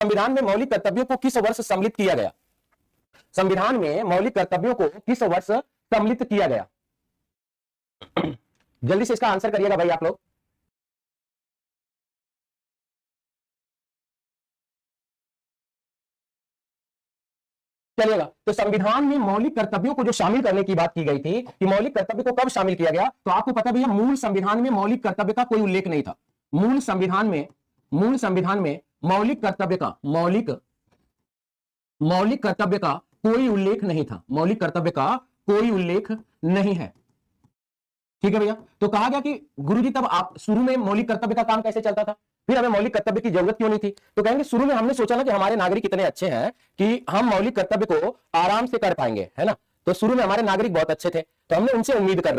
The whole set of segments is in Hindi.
संविधान में मौलिक कर्तव्यों को किस वर्ष सम्मिलित किया गया? संविधान में मौलिक कर्तव्यों को किस वर्ष सम्मिलित किया गया? जल्दी से इसका आंसर करिएगा भाई आप लोग। चलिएगा, तो संविधान में मौलिक कर्तव्यों को जो शामिल करने की बात की गई थी कि मौलिक कर्तव्य को कब शामिल किया गया, तो आपको पता भैया मूल संविधान में मौलिक कर्तव्य का कोई उल्लेख नहीं था। मूल संविधान में मौलिक कर्तव्य का कोई उल्लेख नहीं था। मौलिक कर्तव्य का कोई उल्लेख नहीं है। ठीक है भैया, तो कहा गया कि गुरुजी तब आप शुरू में मौलिक कर्तव्य का काम कैसे चलता था, फिर हमें मौलिक कर्तव्य की जरूरत क्यों नहीं थी? तो कहेंगे शुरू में हमने सोचा ना कि हमारे नागरिक इतने अच्छे हैं कि हम मौलिक कर्तव्य को आराम से कर पाएंगे, है ना। तो शुरू में हमारे नागरिक बहुत अच्छे थे, तो हमने उनसे उम्मीद कर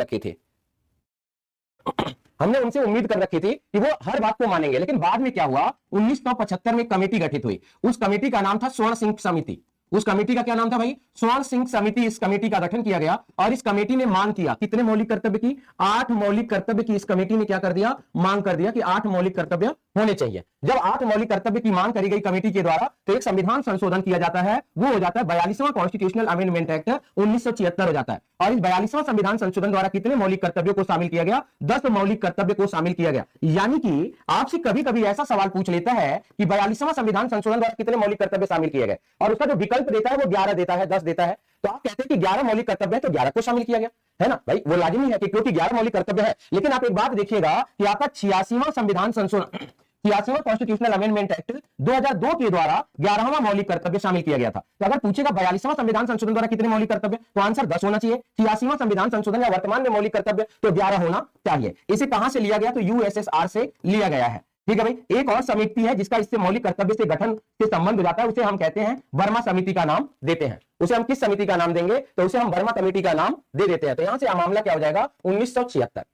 रखी थी कि वो हर बात को मानेंगे। लेकिन बाद में क्या हुआ, 1975 में कमेटी गठित हुई। उस कमेटी का नाम था स्वर्ण सिंह समिति। उस कमेटी का क्या नाम था भाई? स्वर्ण सिंह समिति। इस कमेटी का गठन किया गया और इस कमेटी ने मांग किया कितने मौलिक कर्तव्य की? 8 मौलिक कर्तव्य की इस कमेटी ने क्या कर दिया? मांग कर दिया कि 8 मौलिक कर्तव्य होने चाहिए। जब 8 मौलिक कर्तव्य की मांग करी गई कमेटी के द्वारा, तो एक संविधान संशोधन किया जाता है, वो हो जाता है 42वां कॉन्स्टिट्यूशनल अमेंडमेंट एक्ट 1976 हो जाता है। और इस 42वां संविधान संशोधन द्वारा कितने मौलिक कर्तव्यों को शामिल किया गया? 10 मौलिक कर्तव्य को शामिल किया गया। यानी कि आपसे कभी कभी ऐसा सवाल पूछ लेता है कि 42वां संविधान संशोधन द्वारा कितने मौलिक कर्तव्य शामिल किए गए, और उसका जो विकल्प देता है वो 11 देता है, 10 देता है। तो आप कहते हैं कि 11 मौलिक कर्तव्य है तो 11 को शामिल किया गया, है ना भाई। वो लाजिमी है कि क्योंकि 11 मौलिक कर्तव्य है। लेकिन आप एक बात देखिएगा कि आपका 86वां संविधान संशोधन 86वां कॉन्स्टिट्यूशनल अमेंडमेंट एक्ट 2002 के द्वारा 11वां मौलिक कर्तव्य शामिल किया गया था। तो अगर पूछेगा 42वां संविधान संशोधन द्वारा कितने मौलिक कर्तव्य, तो आंसर 10 होना चाहिए। 86वां संविधान संशोधन या वर्तमान में मौलिक कर्तव्य तो 11 होना चाहिए। इसे कहां से लिया गया? तो यूएसएसआर से लिया गया है। ठीक है भाई। एक और समिति है जिसका इससे मौलिक कर्तव्य से गठन से संबंध हो जाता है, उसे हम कहते हैं वर्मा समिति का नाम देते हैं। उसे हम किस समिति का नाम देंगे? तो उसे हम वर्मा कमेटी का नाम दे देते हैं। तो यहां से मामला क्या हो जाएगा? 1976।